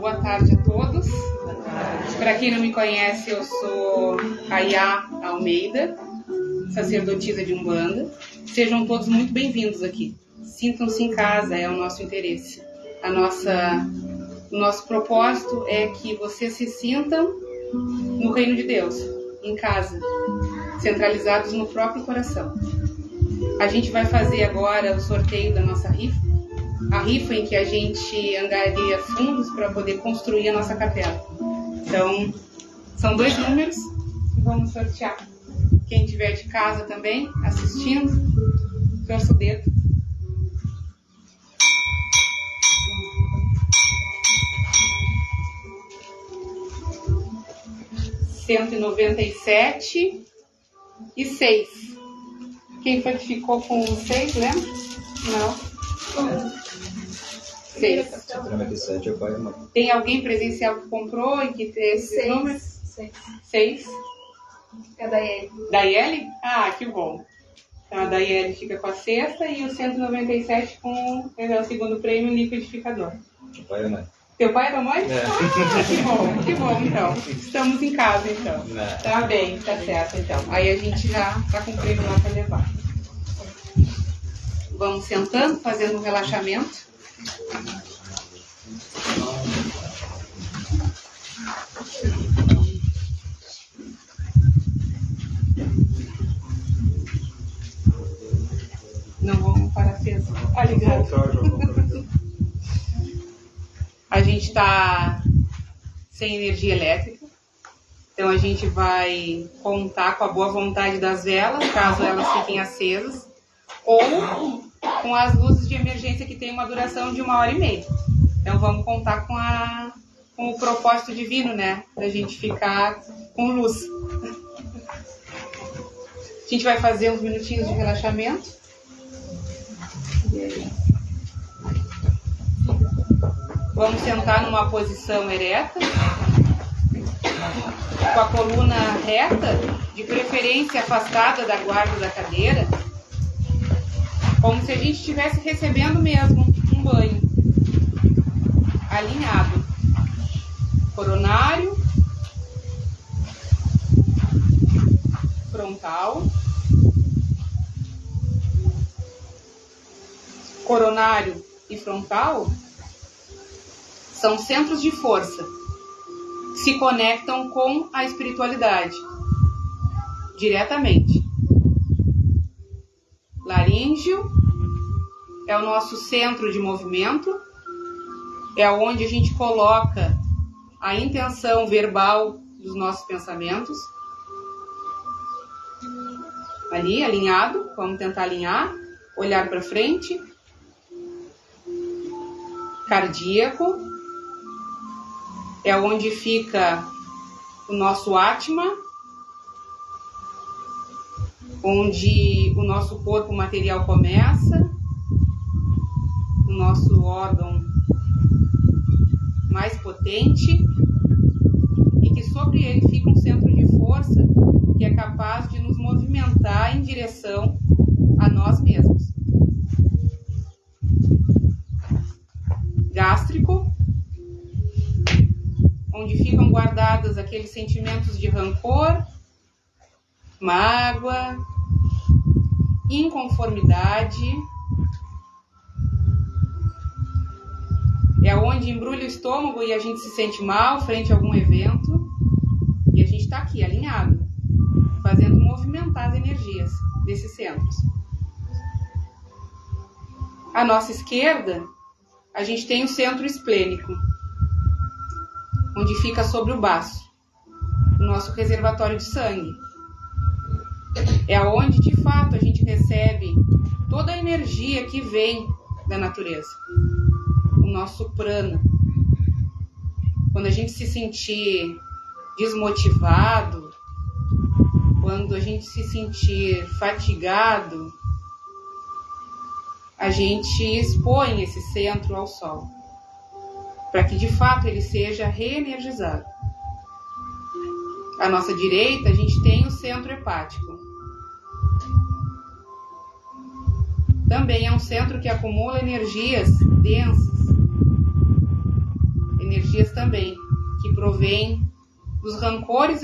Boa tarde a todos. Para quem não me conhece, eu sou Ayá Almeida, sacerdotisa de Umbanda. Sejam todos muito bem-vindos aqui. Sintam-se em casa, é o nosso interesse. O nosso propósito é que vocês se sintam no reino de Deus, em casa, centralizados no próprio coração. A gente vai fazer agora o sorteio da nossa rifa, a rifa em que a gente angariaria fundos para poder construir a nossa capela. Então, são 2 números que vamos sortear. Quem estiver de casa também, assistindo, torça o dedo. R$197 e 6. Quem foi que ficou com o 6, lembra? Não. 6. 197 é o pai e a mãe. Tem alguém presencial que comprou e que tem esses números? 6. É a Daiele. Daiele? Ah, que bom. Então a Daiele fica com a sexta e o 197 com o segundo prêmio liquidificador. O pai e a mãe. Teu pai e tua mãe? É. Ah, que bom então. Estamos em casa então. Tá bem, tá certo então. Aí a gente já tá com o prêmio lá para levar. Vamos sentando, fazendo um relaxamento. Não vamos parar cedo. Tá ligado? A gente está sem energia elétrica, então a gente vai contar com a boa vontade das velas, caso elas fiquem acesas, ou com as luzes de emergência que tem uma duração de 1h30. Então vamos contar com o propósito divino, né? Da gente ficar com luz. A gente vai fazer uns minutinhos de relaxamento. Vamos sentar numa posição ereta, com a coluna reta, de preferência afastada da guarda da cadeira, como se a gente estivesse recebendo mesmo um banho. Alinhado. Coronário, frontal, coronário e frontal são centros de força que se conectam com a espiritualidade diretamente. Laríngeo é o nosso centro de movimento, é onde a gente coloca a intenção verbal dos nossos pensamentos. Ali, alinhado, vamos tentar alinhar, olhar para frente. Cardíaco é onde fica o nosso Atma, onde o nosso corpo material começa, o nosso órgão mais potente, e que sobre ele fica um centro de força que é capaz de nos movimentar em direção a nós mesmos. Gástrico, onde ficam guardados aqueles sentimentos de rancor, mágoa, inconformidade. É onde embrulha o estômago e a gente se sente mal frente a algum evento. E a gente está aqui, alinhado, fazendo movimentar as energias desses centros. À nossa esquerda, a gente tem o centro esplênico, onde fica sobre o baço, o nosso reservatório de sangue. É onde, de fato, a gente recebe toda a energia que vem da natureza. O nosso prana. Quando a gente se sentir desmotivado, quando a gente se sentir fatigado, a gente expõe esse centro ao sol, para que de fato ele seja reenergizado. À nossa direita, a gente tem o centro hepático. Também é um centro que acumula energias densas, energias energias também, que provêm dos rancores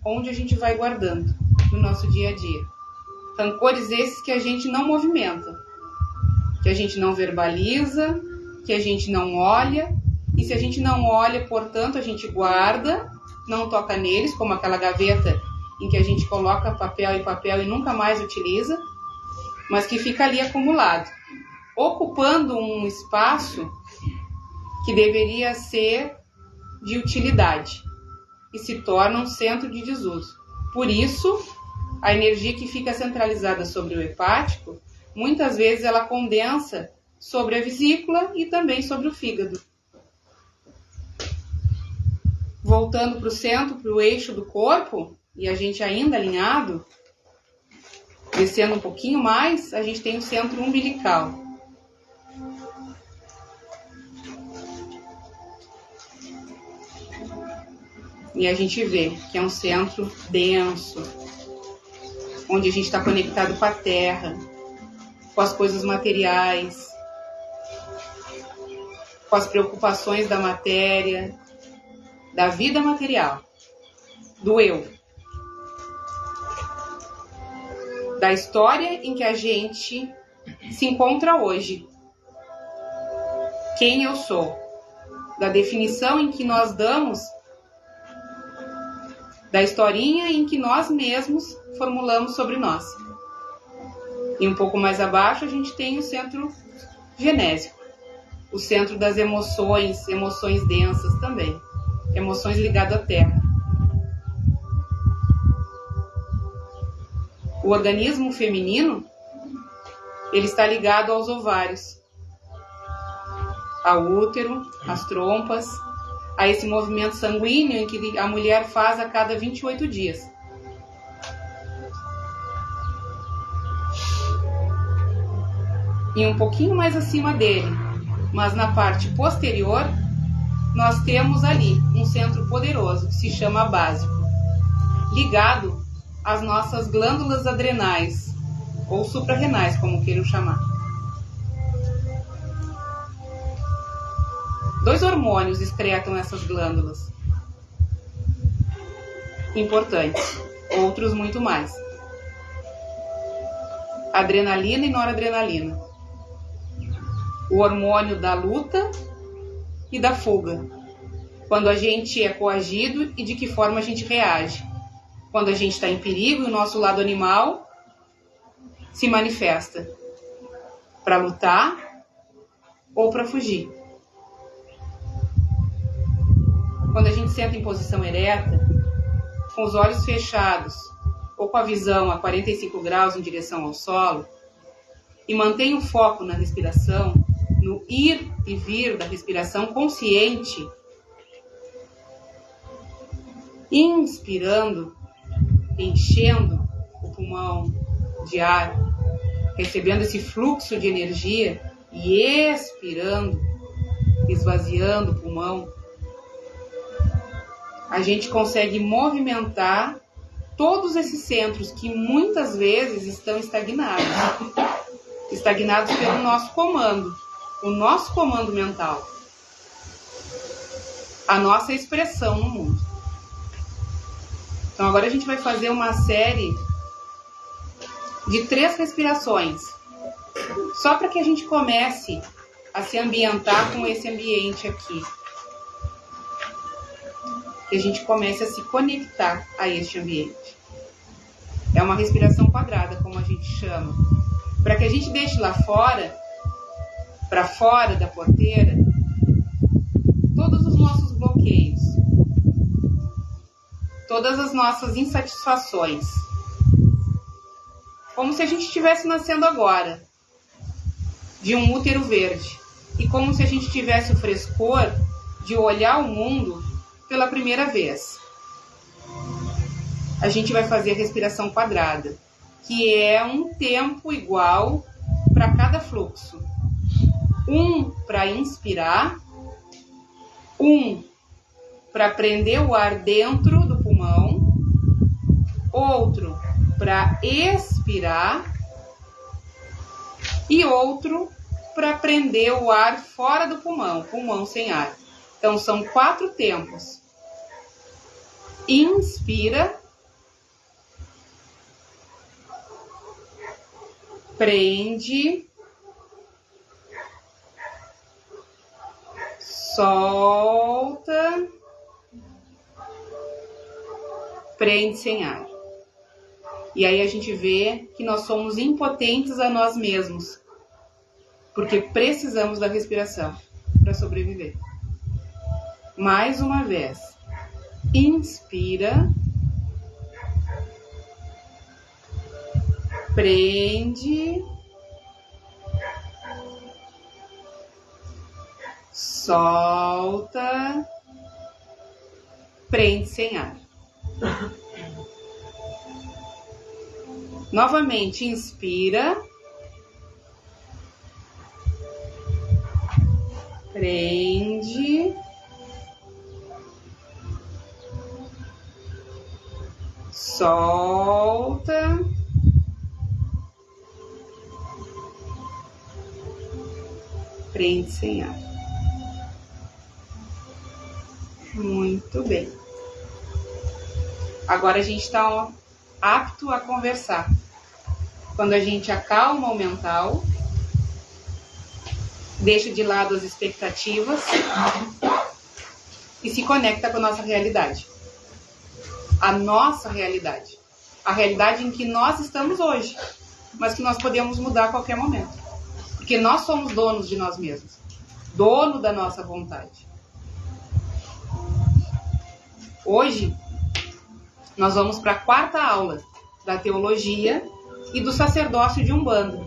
onde a gente vai guardando no nosso dia a dia. Rancores esses que a gente não movimenta, que a gente não verbaliza, que a gente não olha. E se a gente não olha, portanto, a gente guarda, não toca neles, como aquela gaveta em que a gente coloca papel e nunca mais utiliza, mas que fica ali acumulado, ocupando um espaço que deveria ser de utilidade e se torna um centro de desuso. Por isso, a energia que fica centralizada sobre o hepático, muitas vezes ela condensa sobre a vesícula e também sobre o fígado. Voltando para o centro, para o eixo do corpo, e a gente ainda alinhado, descendo um pouquinho mais, a gente tem o centro umbilical. E a gente vê que é um centro denso, onde a gente está conectado com a terra, com as coisas materiais, com as preocupações da matéria, da vida material, do eu, da história em que a gente se encontra hoje, quem eu sou, da definição em que nós damos, da historinha em que nós mesmos formulamos sobre nós. E um pouco mais abaixo a gente tem o centro genésico, o centro das emoções, emoções densas também, emoções ligadas à terra. O organismo feminino, ele está ligado aos ovários, ao útero, às trompas, a esse movimento sanguíneo em que a mulher faz a cada 28 dias. E um pouquinho mais acima dele, mas na parte posterior, nós temos ali um centro poderoso que se chama básico, ligado às nossas glândulas adrenais, ou suprarrenais, como queiram chamar. 2 hormônios excretam essas glândulas. Importantes, outros muito mais. Adrenalina e noradrenalina. O hormônio da luta e da fuga. Quando a gente é coagido e de que forma a gente reage. Quando a gente está em perigo e o nosso lado animal se manifesta para lutar ou para fugir. Quando a gente senta em posição ereta, com os olhos fechados ou com a visão a 45 graus em direção ao solo, e mantém o foco na respiração, no ir e vir da respiração consciente, inspirando, enchendo o pulmão de ar, recebendo esse fluxo de energia e expirando, esvaziando o pulmão, a gente consegue movimentar todos esses centros que muitas vezes estão estagnados pelo nosso comando, o nosso comando mental, a nossa expressão no mundo. Então agora a gente vai fazer uma série de 3 respirações, só para que a gente comece a se ambientar com esse ambiente aqui. Que a gente comece a se conectar a este ambiente. É uma respiração quadrada, como a gente chama. Para que a gente deixe lá fora, para fora da porteira, todos os nossos bloqueios, todas as nossas insatisfações. Como se a gente estivesse nascendo agora, de um útero verde. E como se a gente tivesse o frescor de olhar o mundo pela primeira vez. A gente vai fazer a respiração quadrada, que é um tempo igual para cada fluxo. 1 para inspirar, 1 para prender o ar dentro do pulmão, outro para expirar e outro para prender o ar fora do pulmão, pulmão sem ar. Então, são 4 tempos. Inspira, prende, solta, prende sem ar. E aí a gente vê que nós somos impotentes a nós mesmos, porque precisamos da respiração para sobreviver. Mais uma vez. Inspira, prende, solta, prende sem ar. Novamente, inspira, prende, solta, prende sem ar. Muito bem. Agora a gente está apto a conversar. Quando a gente acalma o mental, deixa de lado as expectativas e se conecta com a nossa realidade. A nossa realidade. A realidade em que nós estamos hoje, mas que nós podemos mudar a qualquer momento. Porque nós somos donos de nós mesmos. Dono da nossa vontade. Hoje, nós vamos para a 4ª aula da teologia e do sacerdócio de Umbanda.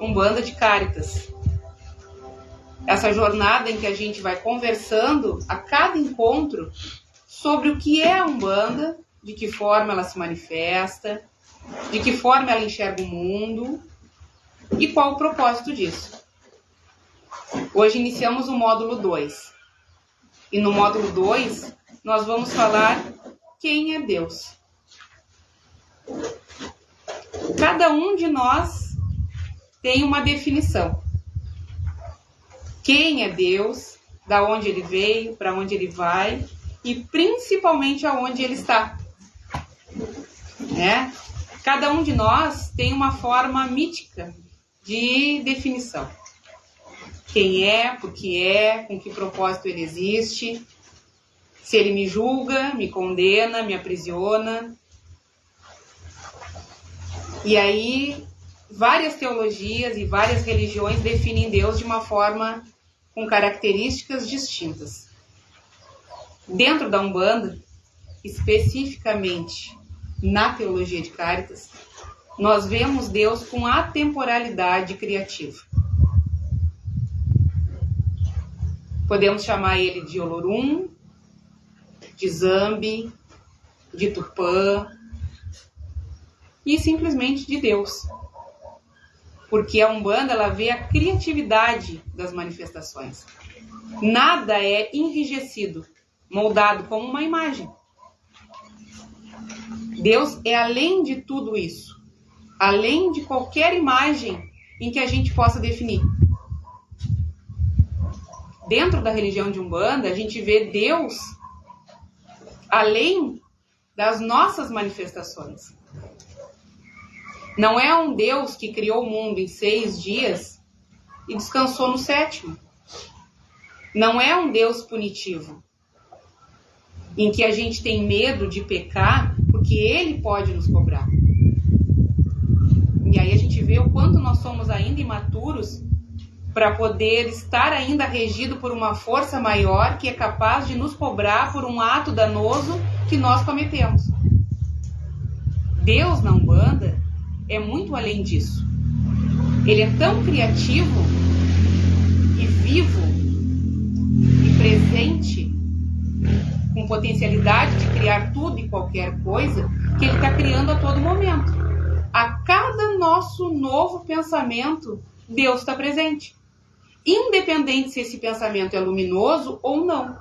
Umbanda de Caritas. Essa jornada em que a gente vai conversando a cada encontro sobre o que é a Umbanda, de que forma ela se manifesta, de que forma ela enxerga o mundo e qual o propósito disso. Hoje iniciamos o módulo 2. E no módulo 2, nós vamos falar quem é Deus. Cada um de nós tem uma definição. Quem é Deus, da onde ele veio, para onde ele vai e principalmente aonde ele está. Né? Cada um de nós tem uma forma mítica de definição. Quem é, por que é, com que propósito ele existe, se ele me julga, me condena, me aprisiona. E aí, várias teologias e várias religiões definem Deus de uma forma com características distintas. Dentro da Umbanda, especificamente na teologia de Caritas, nós vemos Deus com atemporalidade criativa. Podemos chamar ele de Olorum, de Zambi, de Tupã e simplesmente de Deus. Porque a Umbanda ela vê a criatividade das manifestações. Nada é enrijecido, moldado como uma imagem. Deus é além de tudo isso, além de qualquer imagem em que a gente possa definir. Dentro da religião de Umbanda, a gente vê Deus além das nossas manifestações. Não é um Deus que criou o mundo em 6 dias e descansou no 7º. Não é um Deus punitivo, em que a gente tem medo de pecar porque ele pode nos cobrar. E aí a gente vê o quanto nós somos ainda imaturos para poder estar ainda regido por uma força maior que é capaz de nos cobrar por um ato danoso que nós cometemos. Deus na Umbanda é muito além disso. Ele é tão criativo e vivo e presente, com potencialidade de criar tudo e qualquer coisa, que ele está criando a todo momento. A cada nosso novo pensamento, Deus está presente. Independente se esse pensamento é luminoso ou não.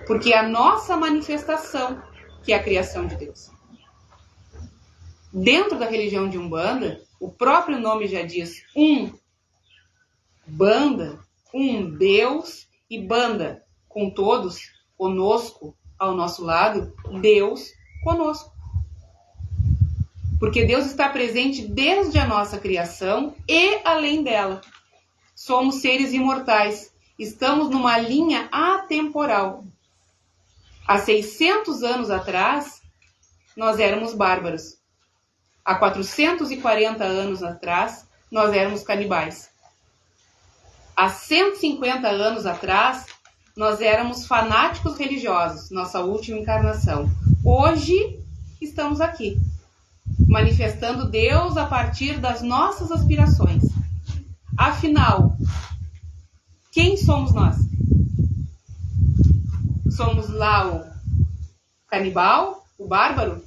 Porque é a nossa manifestação que é a criação de Deus. Dentro da religião de Umbanda, o próprio nome já diz banda, um Deus e banda, com todos, conosco, ao nosso lado, Deus conosco. Porque Deus está presente desde a nossa criação e além dela. Somos seres imortais. Estamos numa linha atemporal. Há 600 anos atrás, nós éramos bárbaros. Há 440 anos atrás, nós éramos canibais. Há 150 anos atrás, nós éramos fanáticos religiosos, nossa última encarnação. Hoje, estamos aqui, manifestando Deus a partir das nossas aspirações. Afinal, quem somos nós? Somos lá o canibal, o bárbaro,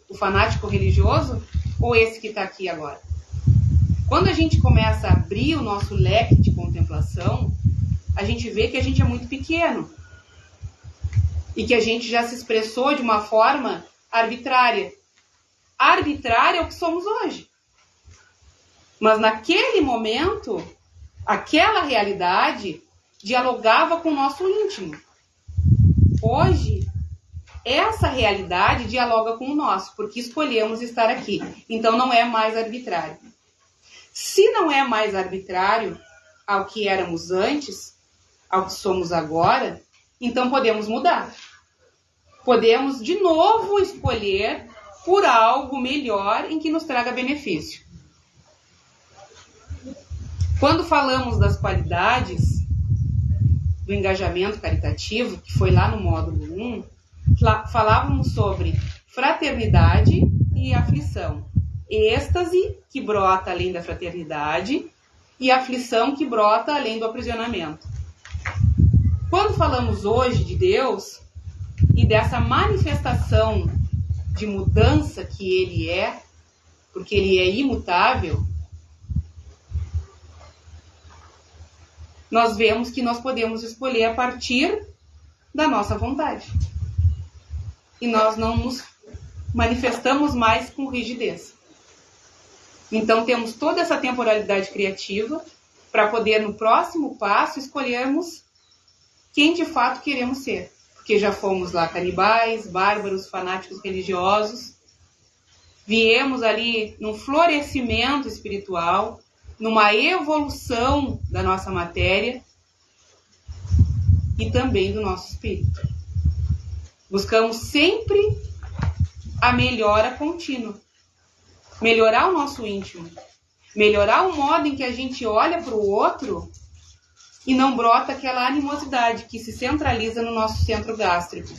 o fanático religioso, ou esse que está aqui agora? Quando a gente começa a abrir o nosso leque de contemplação, a gente vê que a gente é muito pequeno e que a gente já se expressou de uma forma arbitrária. Arbitrária é o que somos hoje. Mas naquele momento, aquela realidade dialogava com o nosso íntimo. Hoje, essa realidade dialoga com o nosso, porque escolhemos estar aqui. Então não é mais arbitrário. Se não é mais arbitrário ao que éramos antes, ao que somos agora, então podemos mudar. Podemos de novo escolher por algo melhor em que nos traga benefício. Quando falamos das qualidades do engajamento caritativo, que foi lá no módulo 1, falávamos sobre fraternidade e aflição. Êxtase, que brota além da fraternidade, e aflição, que brota além do aprisionamento. Quando falamos hoje de Deus e dessa manifestação de mudança que Ele é, porque Ele é imutável, nós vemos que nós podemos escolher a partir da nossa vontade. E nós não nos manifestamos mais com rigidez. Então temos toda essa temporalidade criativa para poder, no próximo passo, escolhermos quem de fato queremos ser. Porque já fomos lá canibais, bárbaros, fanáticos religiosos. Viemos ali num florescimento espiritual, numa evolução da nossa matéria e também do nosso espírito. Buscamos sempre a melhora contínua. Melhorar o nosso íntimo. Melhorar o modo em que a gente olha para o outro e não brota aquela animosidade que se centraliza no nosso centro gástrico.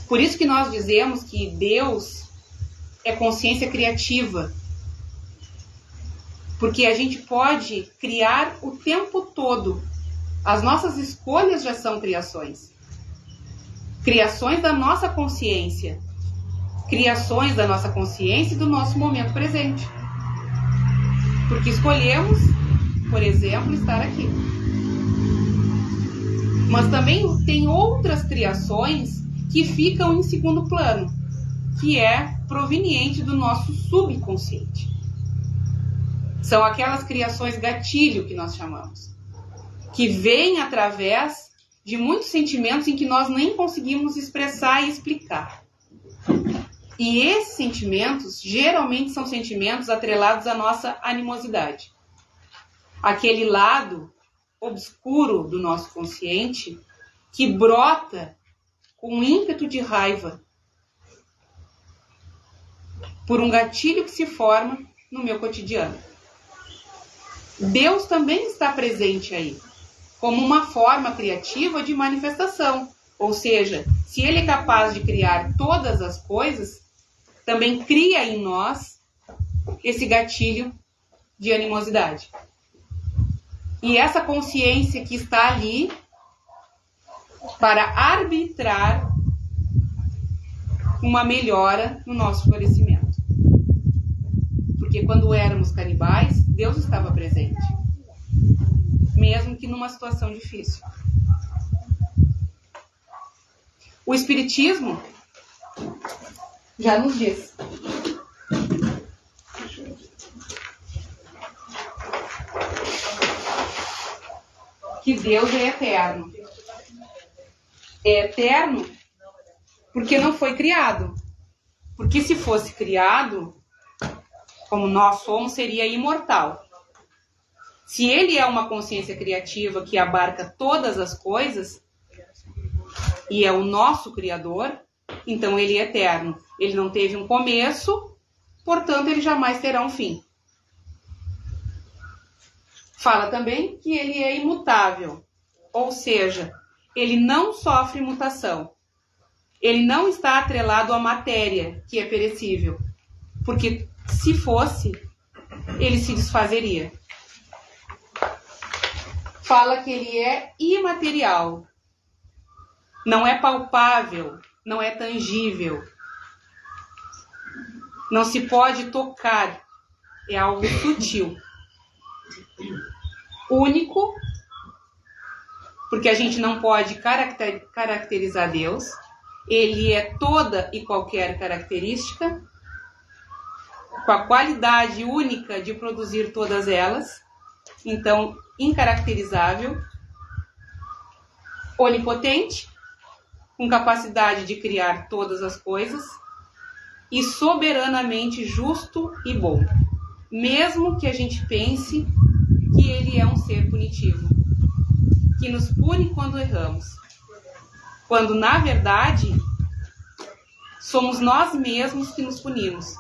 Por isso que nós dizemos que Deus é consciência criativa. Porque a gente pode criar o tempo todo. As nossas escolhas já são criações. Criações da nossa consciência. Criações da nossa consciência e do nosso momento presente. Porque escolhemos, por exemplo, estar aqui. Mas também tem outras criações que ficam em segundo plano, que é proveniente do nosso subconsciente. São aquelas criações gatilho que nós chamamos, que vêm através de muitos sentimentos em que nós nem conseguimos expressar e explicar. E esses sentimentos, geralmente, são sentimentos atrelados à nossa animosidade. Aquele lado obscuro do nosso consciente que brota com um ímpeto de raiva por um gatilho que se forma no meu cotidiano. Deus também está presente aí, como uma forma criativa de manifestação. Ou seja, se Ele é capaz de criar todas as coisas, também cria em nós esse gatilho de animosidade. E essa consciência que está ali para arbitrar uma melhora no nosso florescimento. Porque quando éramos canibais, Deus estava presente. Mesmo que numa situação difícil. O Espiritismo já nos diz. que Deus é eterno. É eterno porque não foi criado. Porque se fosse criado, como nós somos, seria imortal. Se ele é uma consciência criativa que abarca todas as coisas, e é o nosso Criador, então ele é eterno. Ele não teve um começo, portanto ele jamais terá um fim. Fala também que ele é imutável, ou seja, ele não sofre mutação. Ele não está atrelado à matéria, que é perecível, porque se fosse, ele se desfazeria. Fala que ele é imaterial, não é palpável, não é tangível, não se pode tocar, é algo sutil. Único, porque a gente não pode caracterizar Deus. Ele é toda e qualquer característica, com a qualidade única de produzir todas elas, então incaracterizável. Onipotente, com capacidade de criar todas as coisas, e soberanamente justo e bom, mesmo que a gente pense que ele é um ser punitivo, que nos pune quando erramos, quando na verdade somos nós mesmos que nos punimos,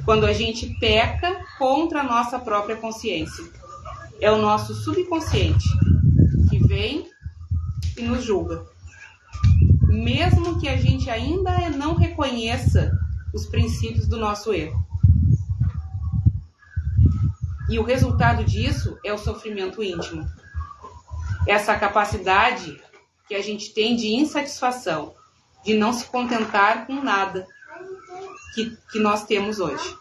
quando a gente peca contra a nossa própria consciência. É o nosso subconsciente que vem e nos julga, mesmo que a gente ainda não reconheça os princípios do nosso erro. E o resultado disso é o sofrimento íntimo. Essa capacidade que a gente tem de insatisfação, de não se contentar com nada que nós temos hoje.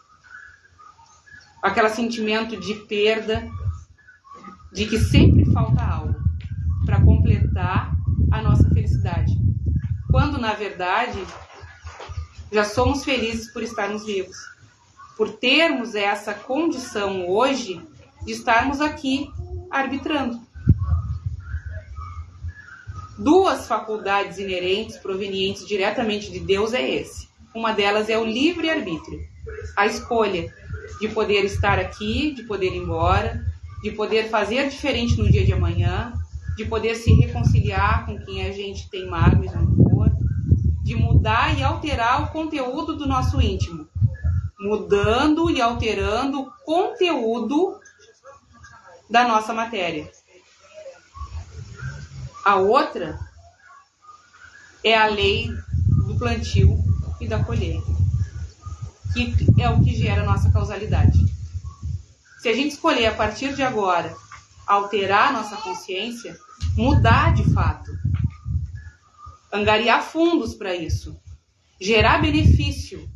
Aquele sentimento de perda, de que sempre falta algo para completar a nossa felicidade. Quando, na verdade, já somos felizes por estarmos vivos, por termos essa condição hoje de estarmos aqui arbitrando. Duas faculdades inerentes provenientes diretamente de Deus é esse. Uma delas é o livre-arbítrio, a escolha de poder estar aqui, de poder ir embora, de poder fazer diferente no dia de amanhã, de poder se reconciliar com quem a gente tem mágoa e rancor, de mudar e alterar o conteúdo do nosso íntimo, mudando e alterando o conteúdo da nossa matéria. A outra é a lei do plantio e da colheita, que é o que gera a nossa causalidade. Se a gente escolher a partir de agora alterar a nossa consciência, mudar de fato, angariar fundos para isso, gerar benefício,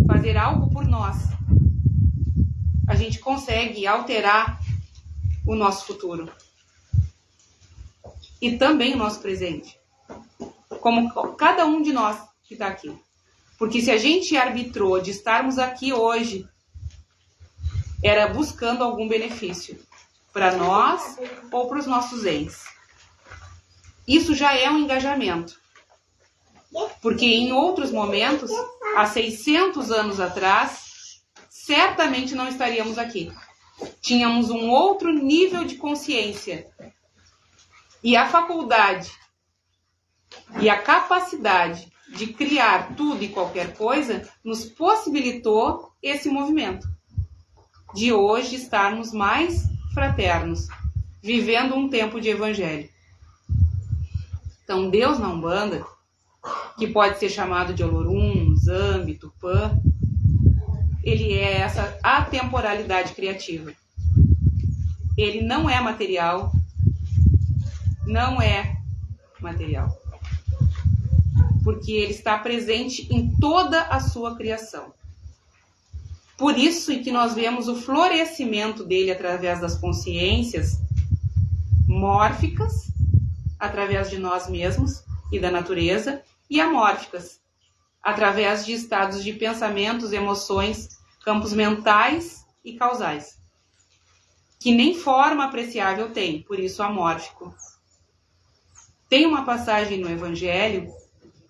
fazer algo por nós, a gente consegue alterar o nosso futuro e também o nosso presente, como cada um de nós que está aqui. Porque se a gente arbitrou de estarmos aqui hoje, era buscando algum benefício para nós ou para os nossos entes. Isso já é um engajamento. Porque em outros momentos, há 600 anos atrás, certamente não estaríamos aqui. Tínhamos um outro nível de consciência. E a faculdade e a capacidade de criar tudo e qualquer coisa nos possibilitou esse movimento. De hoje estarmos mais fraternos, vivendo um tempo de evangelho. Então, Deus na Umbanda, que pode ser chamado de Olorum, Zambi, Tupã, ele é essa atemporalidade criativa. Ele não é material, porque ele está presente em toda a sua criação. Por isso é que nós vemos o florescimento dele através das consciências mórficas, através de nós mesmos e da natureza, e amórficas, através de estados de pensamentos, emoções, campos mentais e causais. que nem forma apreciável tem, por isso amórfico. Tem uma passagem no Evangelho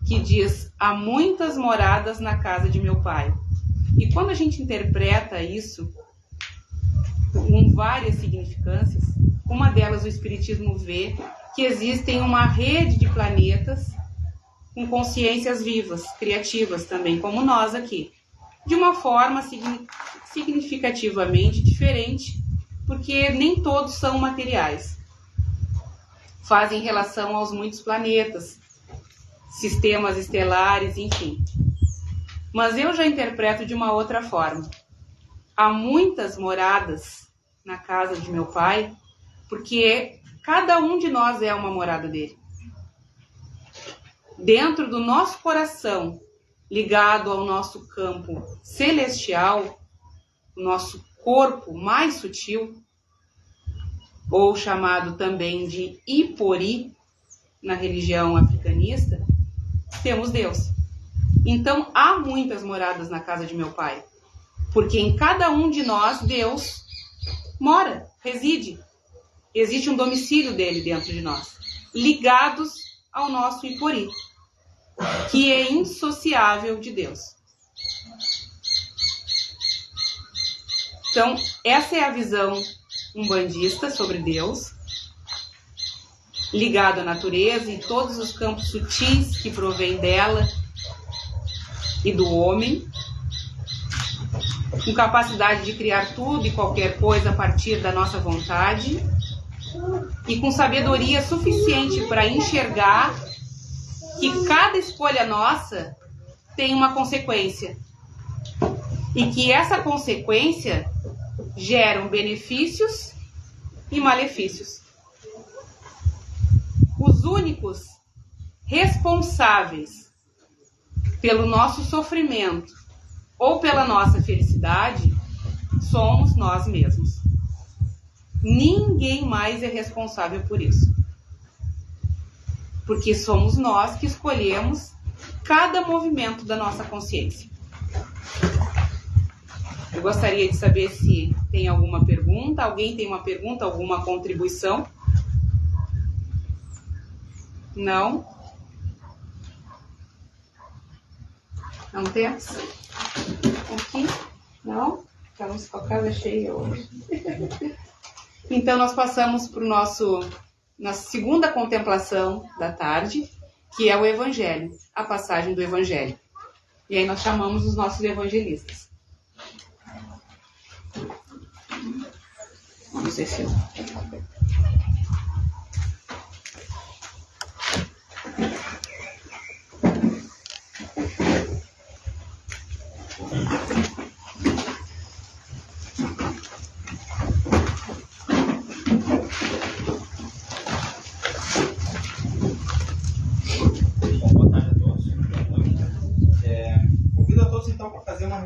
que diz: há muitas moradas na casa de meu pai. E quando a gente interpreta isso com várias significâncias, uma delas o Espiritismo vê que existem uma rede de planetas com consciências vivas, criativas também, como nós aqui, de uma forma significativamente diferente, porque nem todos são materiais. Fazem relação aos muitos planetas, sistemas estelares, enfim. Mas eu já interpreto de uma outra forma. Há muitas moradas na casa de meu pai, porque cada um de nós é uma morada dele. Dentro do nosso coração, ligado ao nosso campo celestial, o nosso corpo mais sutil, ou chamado também de Ipori, na religião africanista, temos Deus. Então, há muitas moradas na casa de meu pai, porque em cada um de nós, Deus mora, reside. Existe um domicílio dele dentro de nós, ligados ao nosso Ipori, que é insociável de Deus. Então, essa é a visão umbandista sobre Deus, ligado à natureza e todos os campos sutis que provém dela e do homem, com capacidade de criar tudo e qualquer coisa a partir da nossa vontade e com sabedoria suficiente para enxergar que cada escolha nossa tem uma consequência e que essa consequência gera benefícios e malefícios. Os únicos responsáveis pelo nosso sofrimento ou pela nossa felicidade somos nós mesmos. Ninguém mais é responsável por isso. Porque somos nós que escolhemos cada movimento da nossa consciência. Eu gostaria de saber se tem alguma pergunta. Alguém tem uma pergunta, alguma contribuição? Não? Não temos? Aqui? Não? Estamos com a casa cheia hoje. Então, nós passamos para nossa segunda contemplação da tarde, que é o Evangelho, a passagem do Evangelho. E aí nós chamamos os nossos evangelistas. Vamos ver se...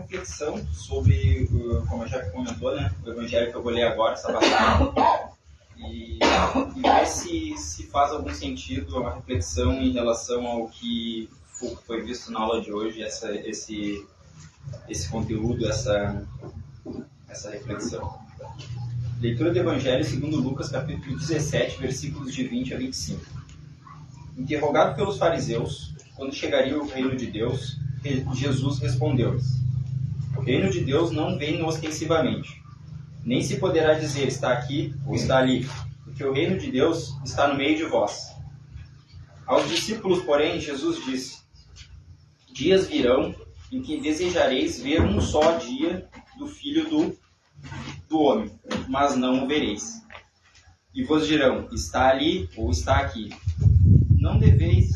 Reflexão sobre, como a já comentou, né, o evangelho que eu vou ler agora, essa passagem, e ver se faz algum sentido uma reflexão em relação ao que foi visto na aula de hoje, esse conteúdo, essa reflexão. Leitura do Evangelho segundo Lucas, capítulo 17, versículos de 20 a 25. Interrogado pelos fariseus, quando chegaria o reino de Deus, Jesus respondeu-lhes: o reino de Deus não vem ostensivamente, nem se poderá dizer está aqui ou está ali, porque o reino de Deus está no meio de vós. Aos discípulos, porém, Jesus disse: dias virão em que desejareis ver um só dia do Filho do Homem, mas não o vereis. E vos dirão, está ali ou está aqui. Não deveis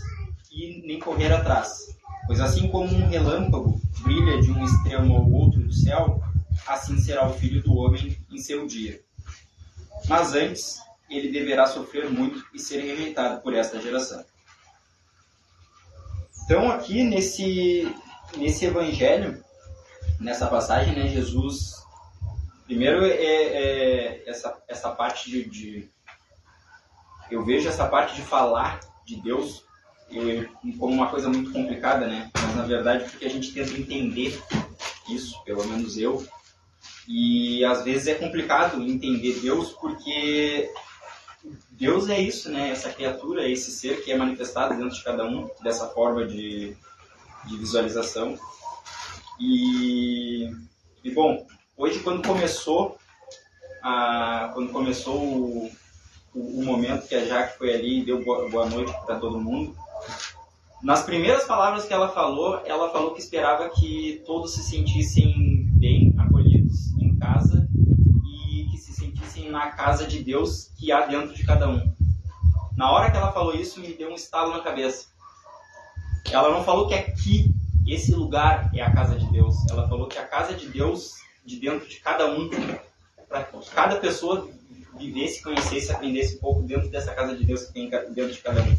ir nem correr atrás. Pois assim como um relâmpago brilha de um extremo ao outro do céu, assim será o Filho do Homem em seu dia. Mas antes, ele deverá sofrer muito e ser rejeitado por esta geração. Então aqui nesse evangelho, nessa passagem, né, Jesus, primeiro essa parte eu vejo essa parte de falar de Deus como uma coisa muito complicada, né? Mas na verdade porque a gente tenta entender isso, pelo menos eu, E às vezes é complicado entender Deus, porque Deus é isso, né? Essa criatura, esse ser que é manifestado dentro de cada um, dessa forma de visualização. E bom, hoje quando começou o momento que a Jaque foi ali e deu boa noite para todo mundo, nas primeiras palavras que ela falou que esperava que todos se sentissem bem acolhidos em casa e que se sentissem na casa de Deus que há dentro de cada um. Na hora que ela falou isso, me deu um estalo na cabeça. Ela não falou que aqui, esse lugar é a casa de Deus. Ela falou que a casa de Deus, de dentro de cada um, para que cada pessoa vivesse, conhecesse, aprendesse um pouco dentro dessa casa de Deus que tem dentro de cada um.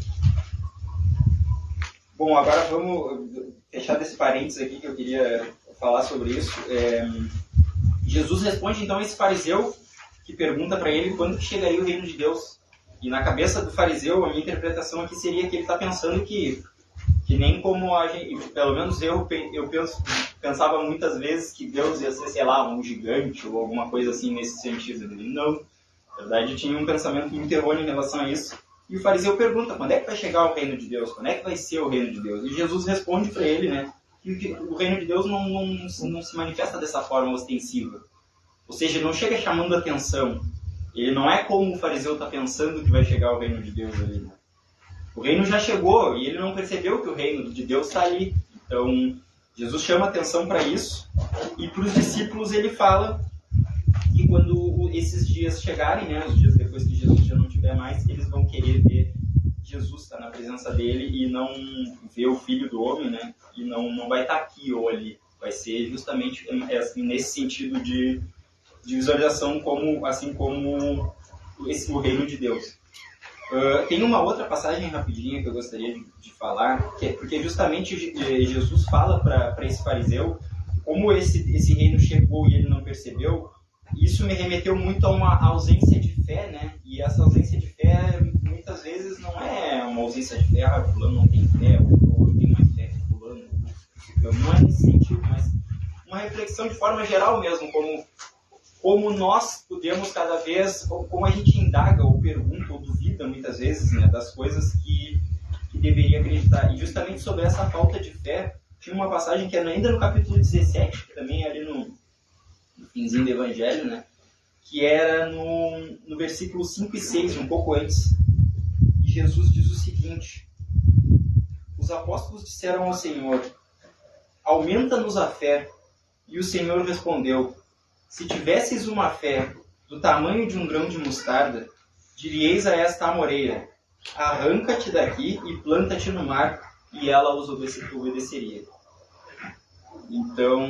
Bom, agora vamos fechar desse parênteses aqui que eu queria falar sobre isso. Jesus responde então a esse fariseu que pergunta para ele quando que chegaria o reino de Deus. E na cabeça do fariseu, a minha interpretação aqui seria que ele está pensando que nem como a gente, pelo menos eu pensava muitas vezes que Deus ia ser, sei lá, um gigante ou alguma coisa assim nesse sentido. Não, na verdade tinha um pensamento muito errôneo em relação a isso. E o fariseu pergunta, quando é que vai chegar o reino de Deus? Quando é que vai ser o reino de Deus? E Jesus responde para ele, né, que o reino de Deus não se manifesta dessa forma ostensiva. Ou seja, não chega chamando atenção. Ele não é como o fariseu está pensando que vai chegar o reino de Deus ali, né? O reino já chegou e ele não percebeu que o reino de Deus está ali. Então, Jesus chama atenção para isso. E para os discípulos ele fala que quando esses dias chegarem, né, os dias depois que Jesus já não estiver mais, eles vão querer ver Jesus estar na presença dele e não ver o Filho do Homem, né? E não vai estar aqui ou ali. Vai ser justamente nesse sentido de visualização, assim como o reino de Deus. Tem uma outra passagem rapidinha que eu gostaria de falar, porque justamente Jesus fala para esse fariseu como esse reino chegou e ele não percebeu. Isso me remeteu muito a uma ausência de fé, né? E essa ausência de fé muitas vezes não é uma ausência de fé, fulano não tem fé, ou eu tenho mais fé que fulano. Não é nesse sentido, mas uma reflexão de forma geral mesmo, como nós podemos cada vez, como a gente indaga ou pergunta ou duvida muitas vezes, né, das coisas que deveria acreditar. E justamente sobre essa falta de fé, tinha uma passagem que é ainda no capítulo 17, que também é ali no finzinho do Evangelho, né, que era no versículo 5 e 6, um pouco antes. E Jesus diz o seguinte: os apóstolos disseram ao Senhor, aumenta-nos a fé. E o Senhor respondeu, se tivesseis uma fé do tamanho de um grão de mostarda, dirieis a esta amoreira, arranca-te daqui e planta-te no mar, e ela os obedeceria. Então,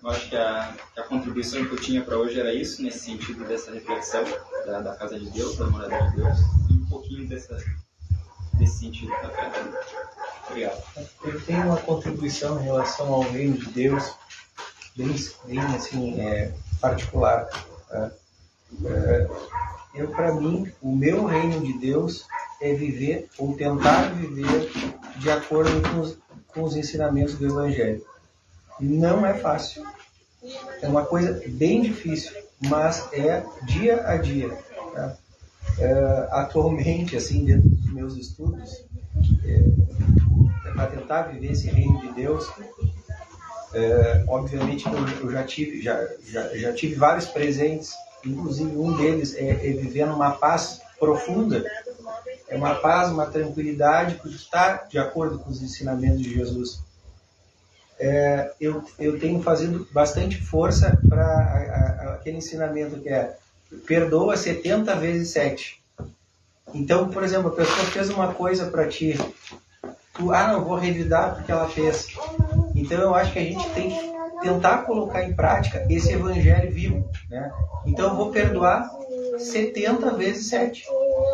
eu acho que a contribuição que eu tinha para hoje era isso, nesse sentido dessa reflexão da casa de Deus, da morada de Deus, e um pouquinho desse sentido da fé também. Obrigado. Eu tenho uma contribuição em relação ao reino de Deus, bem assim, particular. Para mim, o meu reino de Deus é viver, ou tentar viver, de acordo com os ensinamentos do Evangelho. Não é fácil. É uma coisa bem difícil, mas é dia a dia. Tá? Atualmente, assim, dentro dos meus estudos, para tentar viver esse reino de Deus, obviamente eu já tive vários presentes, inclusive um deles é viver numa paz profunda, é uma paz, uma tranquilidade, porque está de acordo com os ensinamentos de Jesus. Eu tenho fazendo bastante força para aquele ensinamento que é perdoa 70 vezes 7. Então, por exemplo, a pessoa fez uma coisa para ti, não vou revidar porque ela fez. Então eu acho que a gente tem que tentar colocar em prática esse evangelho vivo, né? Então eu vou perdoar 70 vezes 7,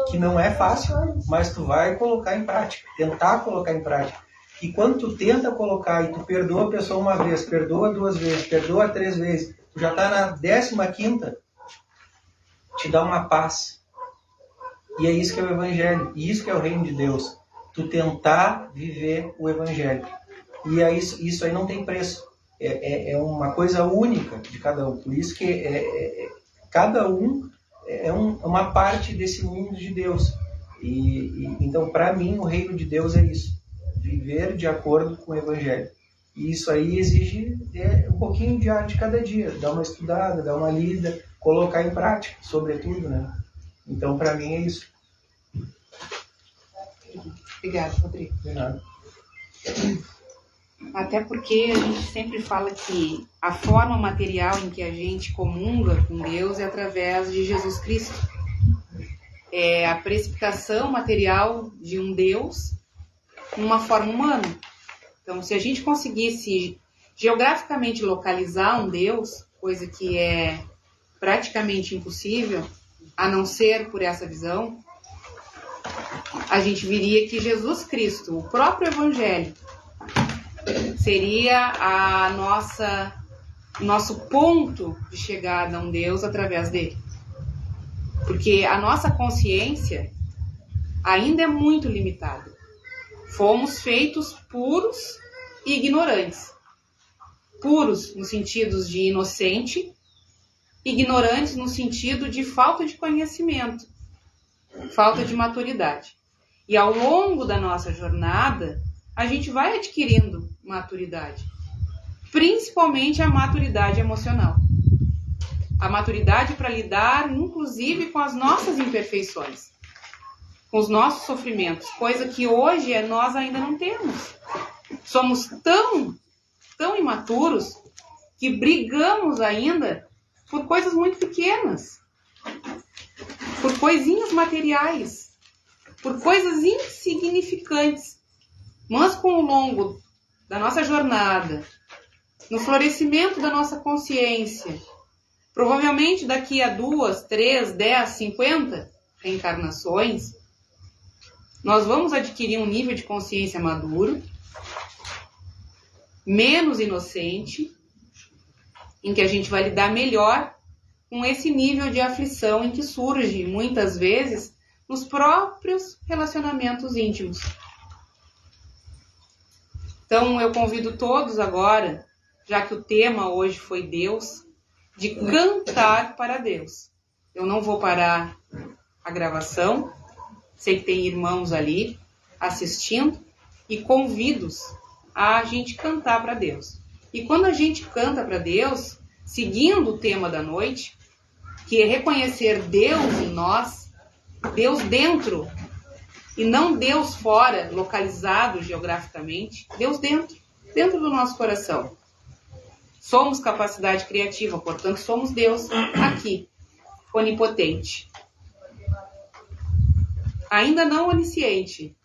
que não é fácil, mas tu vai colocar em prática, tentar colocar em prática. E quando tu tenta colocar e tu perdoa a pessoa uma vez, perdoa 2 vezes, perdoa 3 vezes, tu já está na 15ª, te dá uma paz. E é isso que é o evangelho, e isso que é o reino de Deus. Tu tentar viver o evangelho. E isso aí não tem preço. é uma coisa única de cada um. Por isso que cada um é uma parte desse mundo de Deus. Então, para mim, o reino de Deus é isso. Viver de acordo com o Evangelho. E isso aí exige um pouquinho de cada dia. Dar uma estudada, dar uma lida, colocar em prática, sobretudo, né? Então, para mim, é isso. Obrigada, Rodrigo. De nada. Até porque a gente sempre fala que a forma material em que a gente comunga com Deus é através de Jesus Cristo. É a precipitação material de um Deus numa forma humana. Então, se a gente conseguisse geograficamente localizar um Deus, coisa que é praticamente impossível, a não ser por essa visão, a gente viria que Jesus Cristo, o próprio Evangelho, seria nosso ponto de chegada a um Deus através dele. Porque a nossa consciência ainda é muito limitada. Fomos feitos puros e ignorantes. Puros no sentido de inocente, ignorantes no sentido de falta de conhecimento, falta de maturidade. E ao longo da nossa jornada, a gente vai adquirindo maturidade, principalmente a maturidade emocional. A maturidade para lidar, inclusive, com as nossas imperfeições, com os nossos sofrimentos, coisa que hoje nós ainda não temos. Somos tão imaturos que brigamos ainda por coisas muito pequenas, por coisinhas materiais, por coisas insignificantes. Mas com o longo da nossa jornada, no florescimento da nossa consciência, provavelmente daqui a 2, 3, 10, 50 reencarnações, nós vamos adquirir um nível de consciência maduro, menos inocente, em que a gente vai lidar melhor com esse nível de aflição em que surge, muitas vezes, nos próprios relacionamentos íntimos. Então, eu convido todos agora, já que o tema hoje foi Deus, de cantar para Deus. Eu não vou parar a gravação, sei que tem irmãos ali assistindo, e convido-os a gente cantar para Deus. E quando a gente canta para Deus, seguindo o tema da noite, que é reconhecer Deus em nós, Deus dentro, e não Deus fora, localizado geograficamente, Deus dentro do nosso coração. Somos capacidade criativa, portanto somos Deus aqui, onipotente. Ainda não onisciente,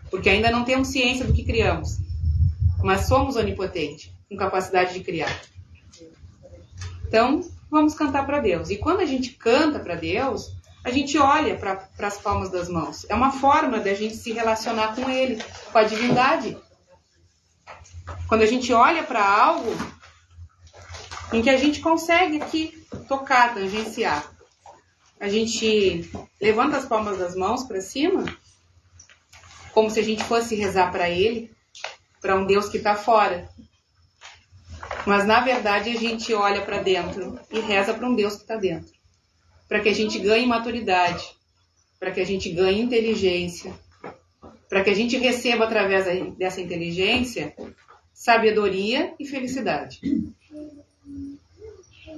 porque ainda não temos ciência do que criamos, mas somos onipotente, com capacidade de criar. Então, vamos cantar para Deus. E quando a gente canta para Deus, a gente olha para as palmas das mãos. É uma forma de a gente se relacionar com Ele, com a divindade. Quando a gente olha para algo em que a gente consegue aqui tocar, tangenciar, a gente levanta as palmas das mãos para cima, como se a gente fosse rezar para Ele, para um Deus que está fora. Mas, na verdade, a gente olha para dentro e reza para um Deus que está dentro. Para que a gente ganhe maturidade, para que a gente ganhe inteligência, para que a gente receba, através dessa inteligência, sabedoria e felicidade.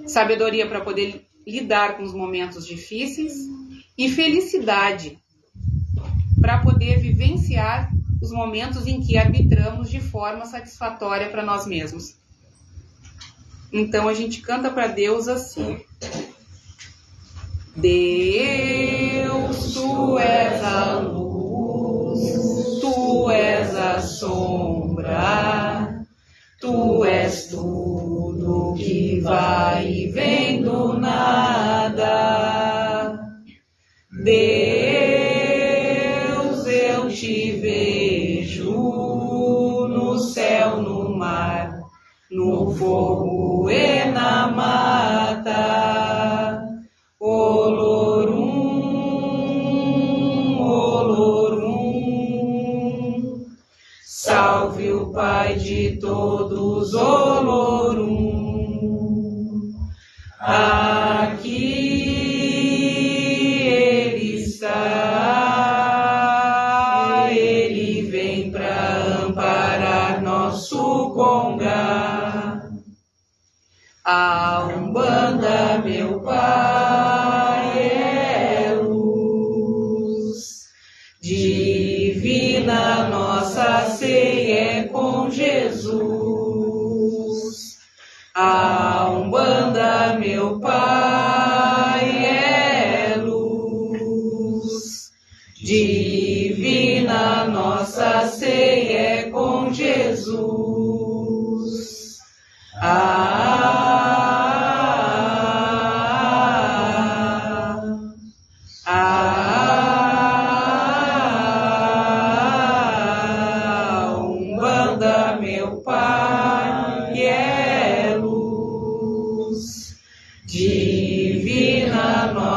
Sabedoria para poder lidar com os momentos difíceis e felicidade para poder vivenciar os momentos em que arbitramos de forma satisfatória para nós mesmos. Então a gente canta para Deus assim: Deus, tu és a luz, tu és a sombra, tu és tudo que vai e vem do nada. Deus, eu te vejo no céu, no mar, no fogo e na mata. Olorum, olorum, salve o Pai de todos, olorum.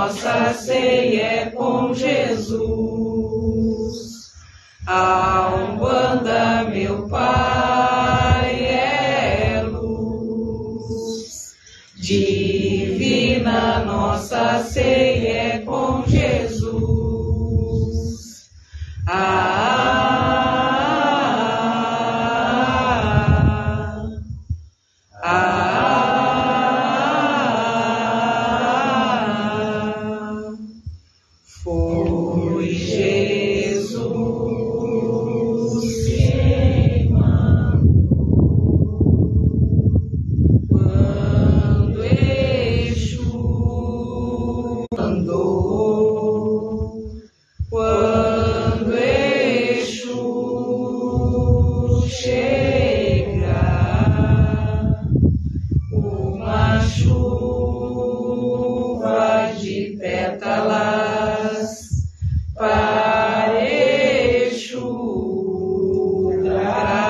nossa ceia é com Jesus. A Umbanda, meu Pai, é luz. Divina nossa ceia é com Jesus. Foi Jesus quem mandou, quando Exu andou, quando Exu chegar, uma chuva de pétalas para Exu trabalhar.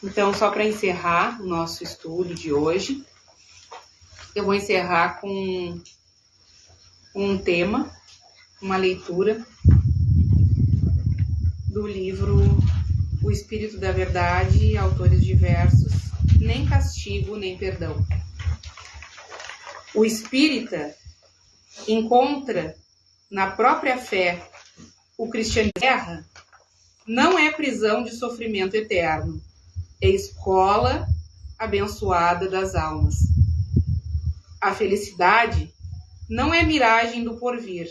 Então, só para encerrar o nosso estudo de hoje, eu vou encerrar com um tema, uma leitura do livro O Espírito da Verdade, autores diversos, Nem Castigo, Nem Perdão. O espírita encontra na própria fé o cristianismo. Terra não é prisão de sofrimento eterno, é escola abençoada das almas. A felicidade não é miragem do porvir,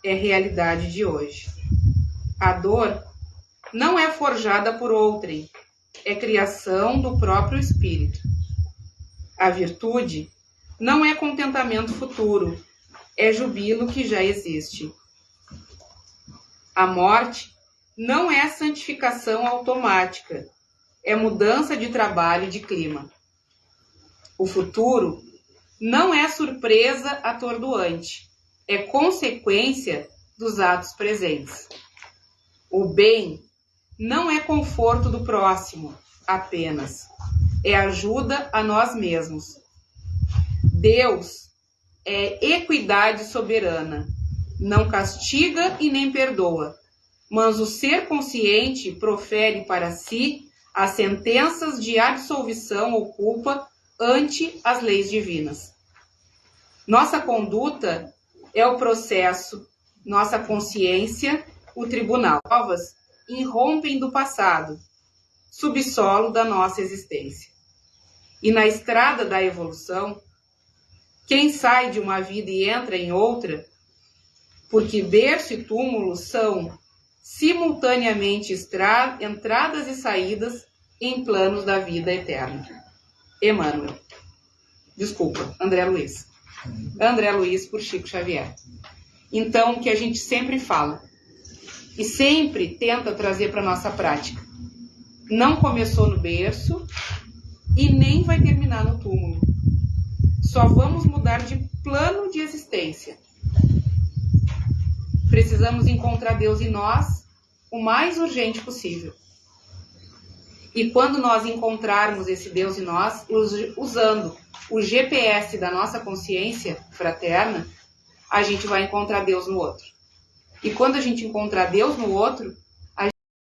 é realidade de hoje. A dor não é forjada por outrem, é criação do próprio espírito. A virtude não é contentamento futuro, é jubilo que já existe. A morte não é santificação automática, é mudança de trabalho e de clima. O futuro não é surpresa atordoante, é consequência dos atos presentes. O bem não é conforto do próximo apenas, é ajuda a nós mesmos. Deus é equidade soberana, não castiga e nem perdoa, mas o ser consciente profere para si as sentenças de absolvição ou culpa ante as leis divinas. Nossa conduta é o processo, nossa consciência, o tribunal. Provas irrompem do passado, subsolo da nossa existência. E na estrada da evolução, quem sai de uma vida e entra em outra, porque berço e túmulo são simultaneamente entradas e saídas em planos da vida eterna. Emmanuel. Desculpa, André Luiz. André Luiz por Chico Xavier. Então, o que a gente sempre fala e sempre tenta trazer para a nossa prática. Não começou no berço e nem vai terminar no túmulo. Só vamos mudar de plano de existência. Precisamos encontrar Deus em nós o mais urgente possível. E quando nós encontrarmos esse Deus em nós, usando o GPS da nossa consciência fraterna, a gente vai encontrar Deus no outro. E quando a gente encontrar Deus no outro,